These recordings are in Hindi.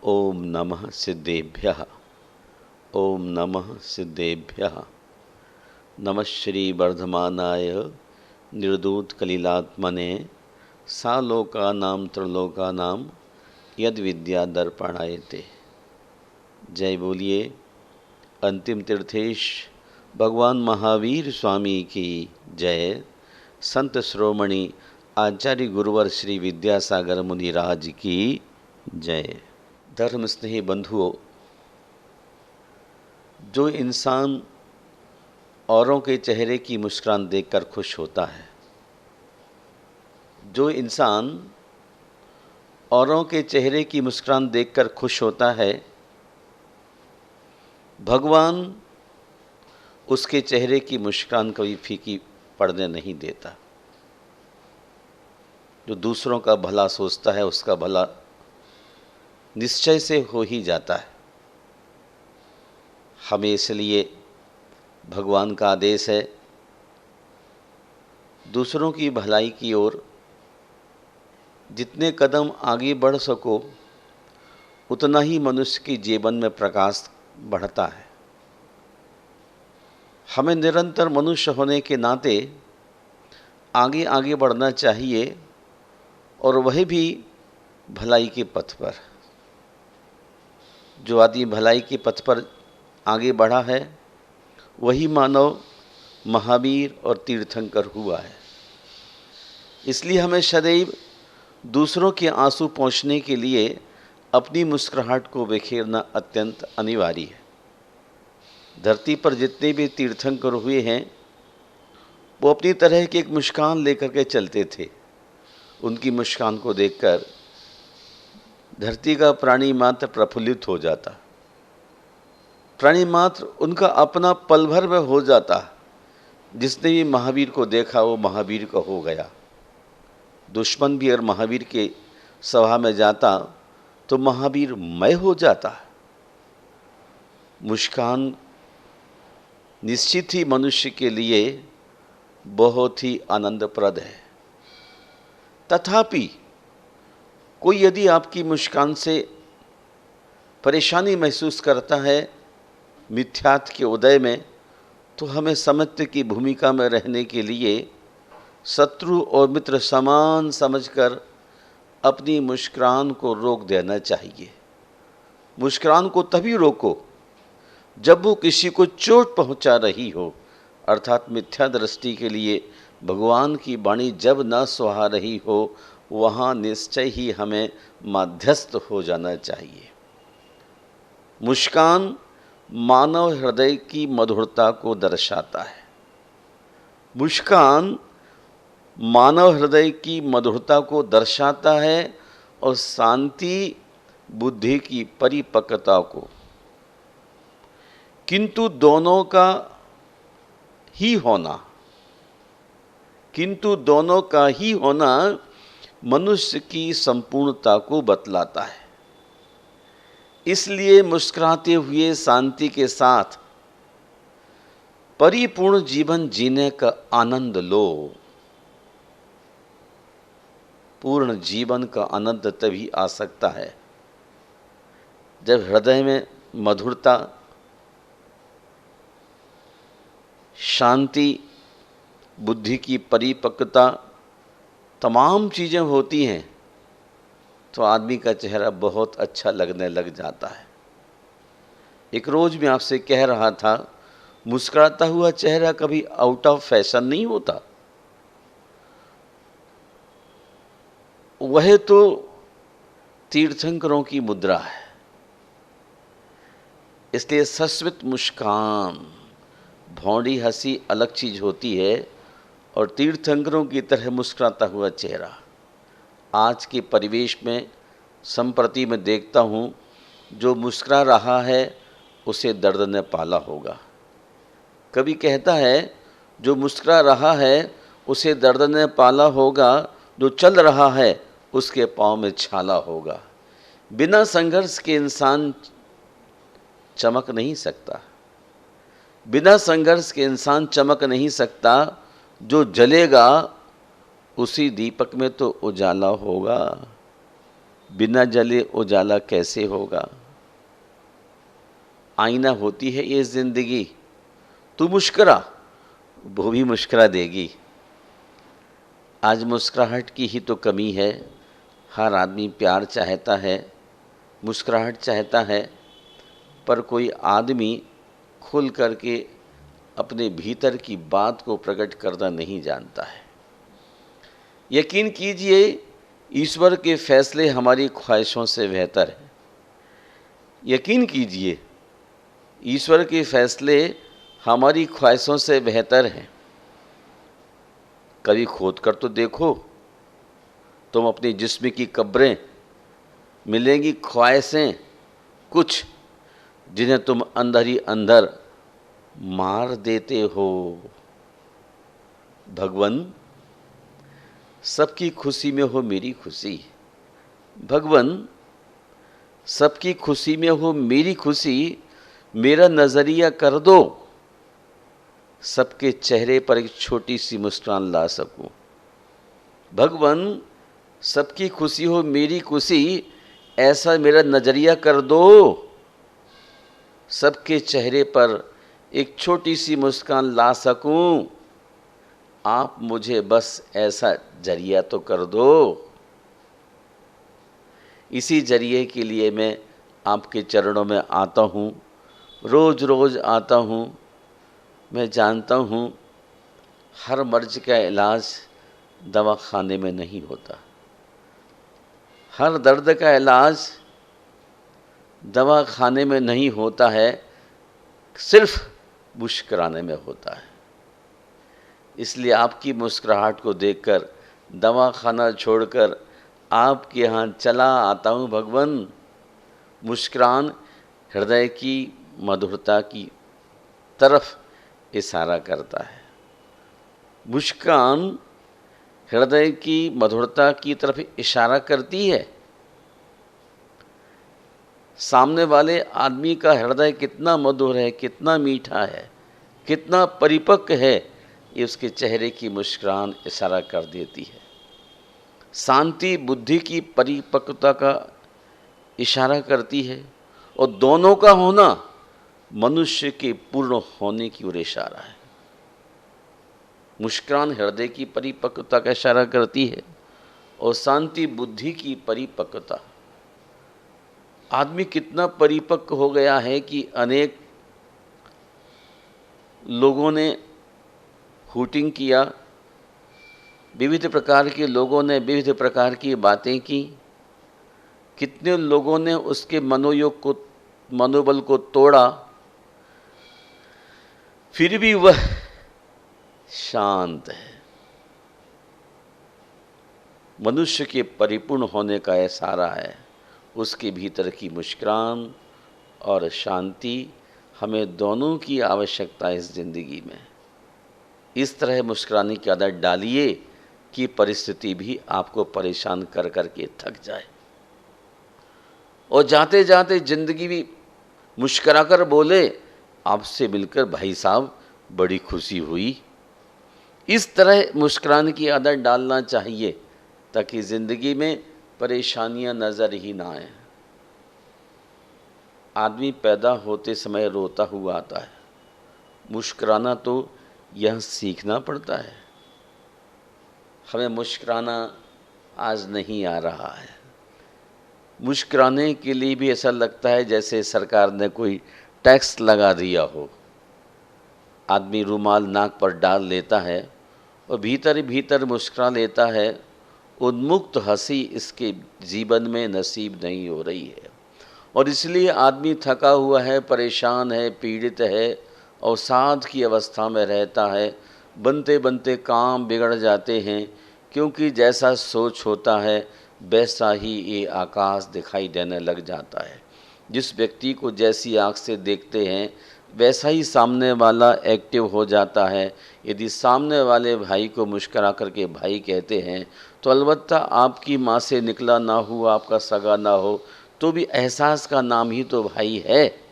ओम नमः सिद्धेभ्यः। ओम नमः सिद्धेभ्यः। नमः श्री वर्धमानाय निर्दूत कलिलात्मने सालोकानां त्रिलोकानां यद विद्या दर्पणायते। जय बोलिए अंतिम तीर्थेश भगवान महावीर स्वामी की जय। संत श्रोमणी आचार्य गुरुवर श्री विद्यासागर मुनिराज की जय। धर्म स्नेही बंधुओं, जो इंसान औरों के चेहरे की मुस्कान देखकर खुश होता है, जो इंसान औरों के चेहरे की मुस्कान देखकर खुश होता है, भगवान उसके चेहरे की मुस्कान कभी फीकी पड़ने नहीं देता। जो दूसरों का भला सोचता है उसका भला निश्चय से हो ही जाता है। हमें इसलिए भगवान का आदेश है, दूसरों की भलाई की ओर जितने कदम आगे बढ़ सको उतना ही मनुष्य के जीवन में प्रकाश बढ़ता है। हमें निरंतर मनुष्य होने के नाते आगे आगे बढ़ना चाहिए, और वही भी भलाई के पथ पर। जो आदमी भलाई के पथ पर आगे बढ़ा है वही मानव महावीर और तीर्थंकर हुआ है। इसलिए हमें सदैव दूसरों के आंसू पोंछने के लिए अपनी मुस्कुराहट को बिखेरना अत्यंत अनिवार्य है। धरती पर जितने भी तीर्थंकर हुए हैं वो अपनी तरह की एक मुस्कान लेकर के चलते थे। उनकी मुस्कान को देखकर धरती का प्राणी मात्र प्रफुल्लित हो जाता, प्राणी मात्र उनका अपना पल भर में हो जाता। जिसने भी महावीर को देखा वो महावीर का हो गया। दुश्मन भी अगर महावीर के सभा में जाता तो महावीर मय हो जाता। मुस्कान निश्चित ही मनुष्य के लिए बहुत ही आनंदप्रद है। तथापि कोई यदि आपकी मुस्कान से परेशानी महसूस करता है मिथ्यात्व के उदय में, तो हमें समित्र की भूमिका में रहने के लिए शत्रु और मित्र समान समझकर अपनी मुस्कान को रोक देना चाहिए। मुस्कान को तभी रोको जब वो किसी को चोट पहुंचा रही हो, अर्थात मिथ्या दृष्टि के लिए भगवान की वाणी जब न सुहा रही हो, वहाँ निश्चय ही हमें मध्यस्थ हो जाना चाहिए। मुस्कान मानव हृदय की मधुरता को दर्शाता है। मुस्कान मानव हृदय की मधुरता को दर्शाता है और शांति बुद्धि की परिपक्वता को। किंतु दोनों का ही होना मनुष्य की संपूर्णता को बतलाता है। इसलिए मुस्कुराते हुए शांति के साथ परिपूर्ण जीवन जीने का आनंद लो। पूर्ण जीवन का आनंद तभी आ सकता है जब हृदय में मधुरता, शांति, बुद्धि की परिपक्वता तमाम चीज़ें होती हैं, तो आदमी का चेहरा बहुत अच्छा लगने लग जाता है। एक रोज़ मैं आपसे कह रहा था, मुस्कुराता हुआ चेहरा कभी आउट ऑफ फैशन नहीं होता। वह तो तीर्थंकरों की मुद्रा है। इसलिए सस्मित मुस्कान, भौंडी हंसी अलग चीज़ होती है, और तीर्थंकरों की तरह मुस्कुराता हुआ चेहरा। आज के परिवेश में संप्रति में देखता हूँ, जो मुस्कुरा रहा है उसे दर्द ने पाला होगा। कभी कहता है जो मुस्कुरा रहा है उसे दर्द ने पाला होगा, जो चल रहा है उसके पाँव में छाला होगा। बिना संघर्ष के इंसान चमक नहीं सकता। बिना संघर्ष के इंसान चमक नहीं सकता। जो जलेगा उसी दीपक में तो उजाला होगा। बिना जले उजाला कैसे होगा। आईना होती है ये जिंदगी, तू मुस्कुरा वो भी मुस्कुरा देगी। आज मुस्कुराहट की ही तो कमी है। हर आदमी प्यार चाहता है, मुस्कुराहट चाहता है, पर कोई आदमी खुल करके अपने भीतर की बात को प्रकट करना नहीं जानता है। यकीन कीजिए, ईश्वर के फैसले हमारी ख्वाहिशों से बेहतर हैं। यकीन कीजिए, ईश्वर के फैसले हमारी ख्वाहिशों से बेहतर हैं। कभी खोद कर तो देखो, तुम अपने जिस्म की कब्रें, मिलेंगी ख्वाहिशें कुछ जिन्हें तुम अंदर ही अंदर मार देते हो। भगवन, सबकी खुशी में हो मेरी खुशी। भगवन, सबकी खुशी में हो मेरी खुशी। मेरा नजरिया कर दो, सबके चेहरे पर एक छोटी सी मुस्कान ला सकूं। भगवन, सबकी खुशी हो मेरी खुशी, ऐसा मेरा नजरिया कर दो, सबके चेहरे पर एक छोटी सी मुस्कान ला सकूं। आप मुझे बस ऐसा जरिया तो कर दो। इसी जरिए के लिए मैं आपके चरणों में आता हूँ, रोज़ रोज़ आता हूँ। मैं जानता हूँ हर मर्ज का इलाज दवा खाने में नहीं होता, हर दर्द का इलाज दवा खाने में नहीं होता है, सिर्फ मुस्कुराने में होता है। इसलिए आपकी मुस्कुराहट को देखकर दवा खाना छोड़कर आपके यहाँ चला आता हूँ। भगवन, मुस्कुरान हृदय की मधुरता की तरफ इशारा करता है। मुस्कान हृदय की मधुरता की तरफ इशारा करती है। सामने वाले आदमी का हृदय कितना मधुर है, कितना मीठा है, कितना परिपक्व है, ये उसके चेहरे की मुस्कान इशारा कर देती है। शांति बुद्धि की परिपक्वता का इशारा करती है, और दोनों का होना मनुष्य के पूर्ण होने की ओर इशारा है। मुस्कान हृदय की परिपक्वता का इशारा करती है, और शांति बुद्धि की परिपक्वता। आदमी कितना परिपक्व हो गया है कि अनेक लोगों ने हुटिंग किया, विविध प्रकार के लोगों ने विविध प्रकार की बातें की। कितने लोगों ने उसके मनोबल को तोड़ा, फिर भी वह शांत है। मनुष्य के परिपूर्ण होने का इशारा है उसके भीतर की मुस्कान और शांति। हमें दोनों की आवश्यकता है इस जिंदगी में। इस तरह मुस्कुराने की आदत डालिए कि परिस्थिति भी आपको परेशान कर करके थक जाए, और जाते जाते जिंदगी भी मुस्कुरा कर बोले, आपसे मिलकर भाई साहब बड़ी खुशी हुई। इस तरह मुस्कुराने की आदत डालना चाहिए ताकि ज़िंदगी में परेशानियां नज़र ही ना आए। आदमी पैदा होते समय रोता हुआ आता है, मुस्कुराना तो यह सीखना पड़ता है। हमें मुस्कुराना आज नहीं आ रहा है। मुस्कुराने के लिए भी ऐसा लगता है जैसे सरकार ने कोई टैक्स लगा दिया हो। आदमी रुमाल नाक पर डाल लेता है और भीतर भीतर मुस्कुरा लेता है। उन्मुक्त हंसी इसके जीवन में नसीब नहीं हो रही है, और इसलिए आदमी थका हुआ है, परेशान है, पीड़ित है, अवसाद की अवस्था में रहता है। बनते बनते काम बिगड़ जाते हैं, क्योंकि जैसा सोच होता है वैसा ही ये आकाश दिखाई देने लग जाता है। जिस व्यक्ति को जैसी आँख से देखते हैं वैसा ही सामने वाला एक्टिव हो जाता है। यदि सामने वाले भाई को मुस्कुरा करके भाई कहते हैं तो अलबत्ता आपकी माँ से निकला ना हो, आपका सगा ना हो, तो भी एहसास का नाम ही तो भाई है।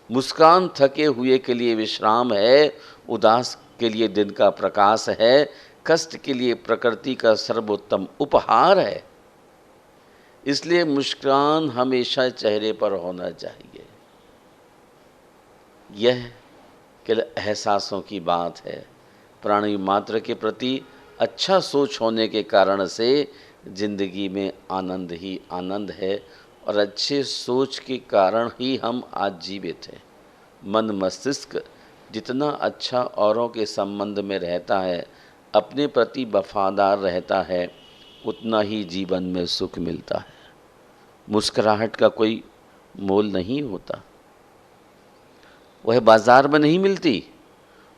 मुस्कान थके हुए के लिए विश्राम है, उदास के लिए दिन का प्रकाश है, कष्ट के लिए प्रकृति का सर्वोत्तम उपहार है। इसलिए मुस्कान हमेशा चेहरे पर होना चाहिए। यह केवल एहसासों की बात है। प्राणी मात्र के प्रति अच्छा सोच होने के कारण से जिंदगी में आनंद ही आनंद है, और अच्छे सोच के कारण ही हम आज जीवित हैं। मन मस्तिष्क जितना अच्छा औरों के संबंध में रहता है, अपने प्रति वफादार रहता है, उतना ही जीवन में सुख मिलता है। मुस्कुराहट का कोई मोल नहीं होता, वह बाजार में नहीं मिलती।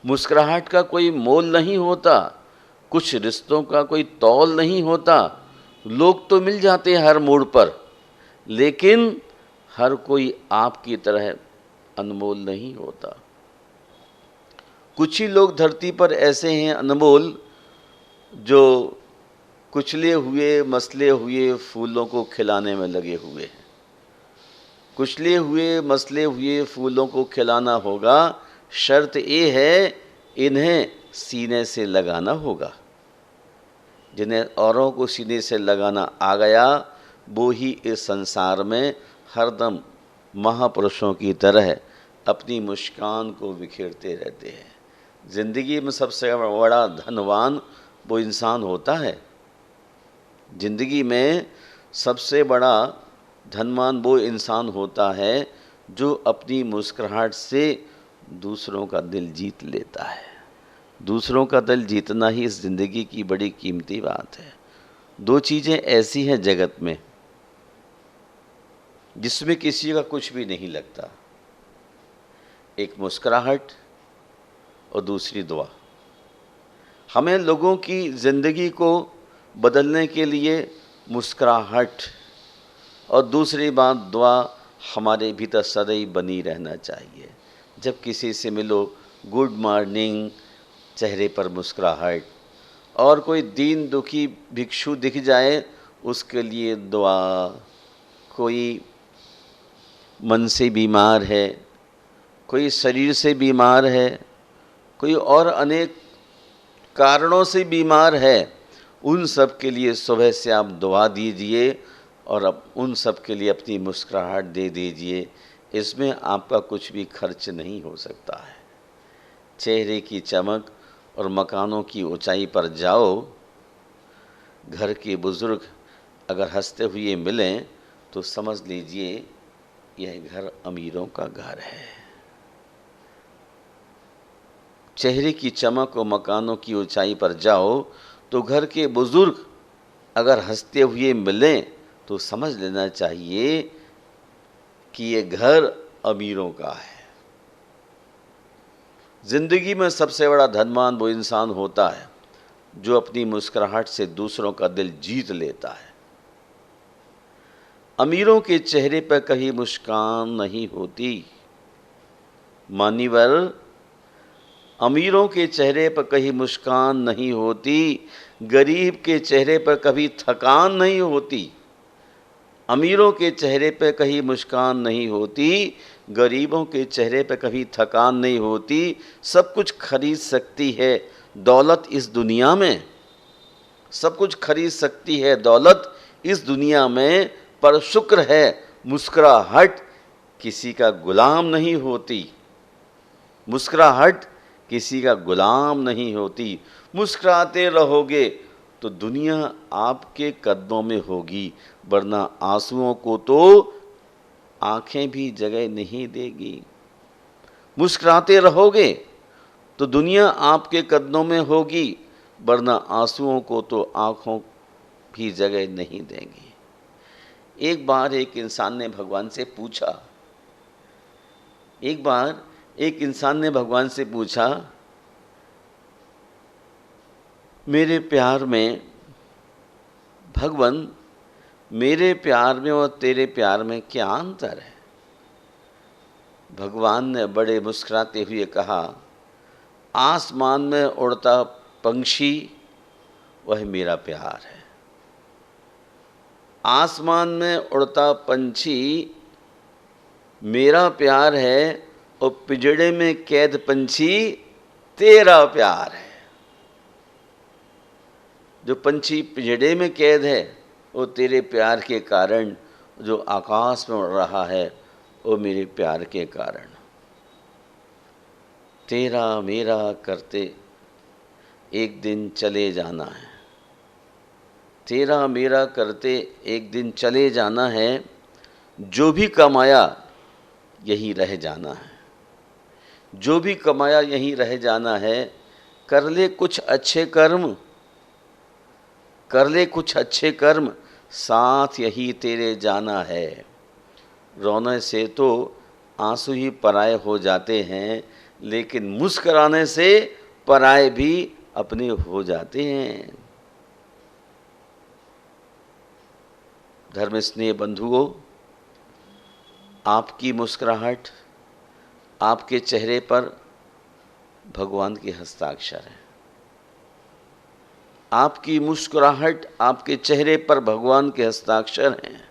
मुस्कुराहट का कोई मोल नहीं होता, कुछ रिश्तों का कोई तौल नहीं होता। लोग तो मिल जाते हैं हर मोड़ पर, लेकिन हर कोई आपकी तरह अनमोल नहीं होता। कुछ ही लोग धरती पर ऐसे हैं अनमोल, जो कुचले हुए मसले हुए फूलों को खिलाने में लगे हुए हैं। कुचले हुए मसले हुए फूलों को खिलाना होगा, शर्त ये है इन्हें सीने से लगाना होगा। जिन्हें औरों को सीने से लगाना आ गया, वो ही इस संसार में हरदम महापुरुषों की तरह अपनी मुस्कान को बिखेरते रहते हैं। ज़िंदगी में सबसे बड़ा धनवान वो इंसान होता है। ज़िंदगी में सबसे बड़ा धनवान वो इंसान होता है जो अपनी मुस्कुराहट से दूसरों का दिल जीत लेता है। दूसरों का दिल जीतना ही इस ज़िंदगी की बड़ी कीमती बात है। दो चीज़ें ऐसी हैं जगत में जिसमें किसी का कुछ भी नहीं लगता, एक मुस्कुराहट और दूसरी दुआ। हमें लोगों की ज़िंदगी को बदलने के लिए मुस्कुराहट और दूसरी बात दुआ हमारे भीतर सदैव बनी रहना चाहिए। जब किसी से मिलो, गुड मॉर्निंग, चेहरे पर मुस्कुराहट, और कोई दीन दुखी भिक्षु दिख जाए उसके लिए दुआ। कोई मन से बीमार है, कोई शरीर से बीमार है, कोई और अनेक कारणों से बीमार है, उन सब के लिए सुबह से आप दुआ दीजिए और अब उन सब के लिए अपनी मुस्कुराहट दे दीजिए। इसमें आपका कुछ भी खर्च नहीं हो सकता है। चेहरे की चमक और मकानों की ऊंचाई पर जाओ, घर के बुज़ुर्ग अगर हंसते हुए मिलें तो समझ लीजिए यह घर अमीरों का घर है। चेहरे की चमक और मकानों की ऊंचाई पर जाओ तो घर के बुज़ुर्ग अगर हंसते हुए मिलें तो समझ लेना चाहिए कि ये घर अमीरों का है। ज़िंदगी में सबसे बड़ा धनवान वो इंसान होता है जो अपनी मुस्कुराहट से दूसरों का दिल जीत लेता है। अमीरों के चेहरे पर कहीं मुस्कान नहीं होती। मान्यवर, अमीरों के चेहरे पर कहीं मुस्कान नहीं होती। गरीब के चेहरे पर कभी थकान नहीं होती। अमीरों के चेहरे पर कहीं मुस्कान नहीं होती, गरीबों के चेहरे पर कभी थकान नहीं होती। सब कुछ खरीद सकती है दौलत इस दुनिया में, सब कुछ खरीद सकती है दौलत इस दुनिया में, पर शुक्र है मुस्कुराहट किसी का गुलाम नहीं होती। मुस्कुराहट किसी का गुलाम नहीं होती। मुस्कुराते रहोगे तो दुनिया आपके कदमों में होगी, वरना आंसुओं को तो आंखें भी जगह नहीं देगी। मुस्कुराते रहोगे तो दुनिया आपके कदमों में होगी, वरना आंसुओं को तो आंखों भी जगह नहीं देंगी। एक बार एक इंसान ने भगवान से पूछा, मेरे प्यार में भगवान, मेरे प्यार में और तेरे प्यार में क्या अंतर है? भगवान ने बड़े मुस्कुराते हुए कहा, आसमान में उड़ता पंछी वह मेरा प्यार है। आसमान में उड़ता पंछी मेरा प्यार है, और पिंजड़े में कैद पंछी तेरा प्यार है। जो पंछी पिंजड़े में कैद है वो तेरे प्यार के कारण जो आकाश में उड़ रहा है, वो मेरे प्यार के कारण। तेरा मेरा करते एक दिन चले जाना है, तेरा मेरा करते एक दिन चले जाना है, जो भी कमाया यही रह जाना है, जो भी कमाया यहीं रह जाना है। कर ले कुछ अच्छे कर्म, कर ले कुछ अच्छे कर्म, साथ यही तेरे जाना है। रोने से तो आंसू ही पराए हो जाते हैं, लेकिन मुस्कुराने से पराए भी अपने हो जाते हैं। धर्म स्नेह बंधुओं, आपकी मुस्कुराहट, आपके चेहरे पर भगवान के हस्ताक्षर है। आपकी मुस्कुराहट, आपके चेहरे पर भगवान के हस्ताक्षर हैं।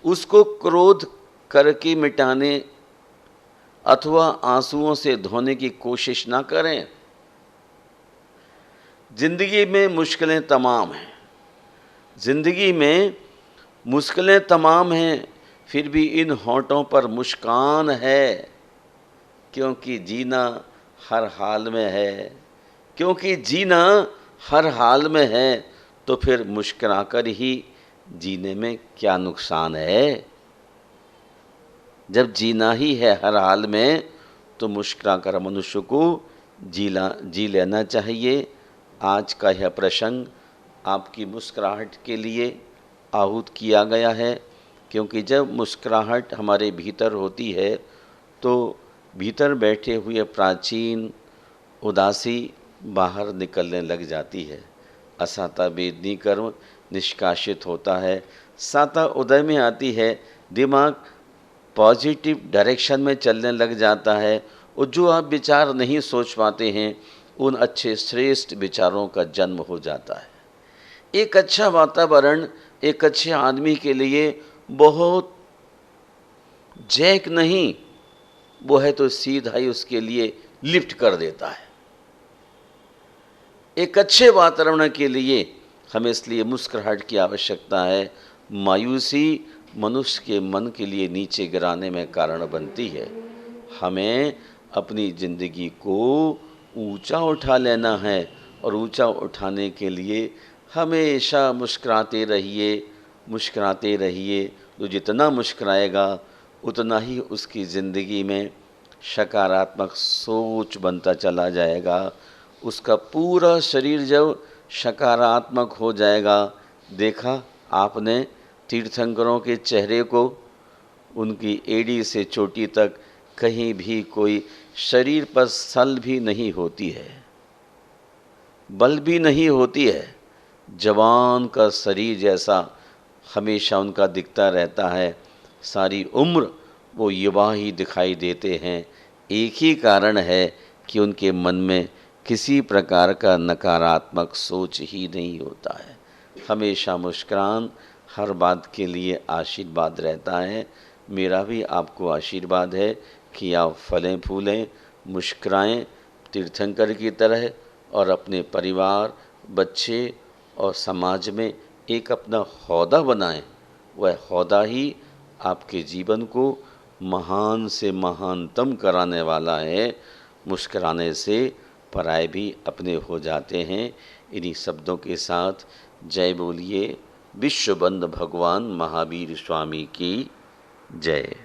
उसको क्रोध करके मिटाने अथवा आंसुओं से धोने की कोशिश ना करें। जिंदगी में मुश्किलें तमाम हैं, जिंदगी में मुश्किलें तमाम हैं, फिर भी इन होंठों पर मुस्कान है, क्योंकि जीना हर हाल में है, क्योंकि जीना हर हाल में है। तो फिर मुस्कुराकर ही जीने में क्या नुकसान है। जब जीना ही है हर हाल में, तो मुस्कुराकर मनुष्य को जी लेना चाहिए। आज का यह प्रसंग आपकी मुस्कुराहट के लिए आहूत किया गया है, क्योंकि जब मुस्कुराहट हमारे भीतर होती है तो भीतर बैठे हुए प्राचीन उदासी बाहर निकलने लग जाती है। असाता वेदनी कर्म निष्कासित होता है, साता उदय में आती है, दिमाग पॉजिटिव डायरेक्शन में चलने लग जाता है, और जो आप विचार नहीं सोच पाते हैं उन अच्छे श्रेष्ठ विचारों का जन्म हो जाता है। एक अच्छा वातावरण एक अच्छे आदमी के लिए बहुत जैक नहीं, वो है तो सीधा ही उसके लिए लिफ्ट कर देता है। एक अच्छे वातावरण के लिए हमें इसलिए मुस्कुराहट की आवश्यकता है। मायूसी मनुष्य के मन के लिए नीचे गिराने में कारण बनती है। हमें अपनी ज़िंदगी को ऊंचा उठा लेना है, और ऊंचा उठाने के लिए हमेशा मुस्कुराते रहिए, मुस्कुराते रहिए। तो जितना मुस्कुराएगा उतना ही उसकी ज़िंदगी में सकारात्मक सोच बनता चला जाएगा। उसका पूरा शरीर जब सकारात्मक हो जाएगा, देखा आपने तीर्थंकरों के चेहरे को, उनकी एड़ी से चोटी तक कहीं भी कोई शरीर पर सल भी नहीं होती है, बल भी नहीं होती है। जवान का शरीर जैसा हमेशा उनका दिखता रहता है, सारी उम्र वो युवा ही दिखाई देते हैं। एक ही कारण है कि उनके मन में किसी प्रकार का नकारात्मक सोच ही नहीं होता है। हमेशा मुस्कुरान हर बात के लिए आशीर्वाद रहता है। मेरा भी आपको आशीर्वाद है कि आप फलें फूलें, मुस्कुराएं तीर्थंकर की तरह, और अपने परिवार, बच्चे और समाज में एक अपना हौदा बनाएं। वह हौदा ही आपके जीवन को महान से महानतम कराने वाला है। मुस्कुराने से पराए भी अपने हो जाते हैं। इन्हीं शब्दों के साथ जय बोलिए। विश्वबंद भगवान महावीर स्वामी की जय।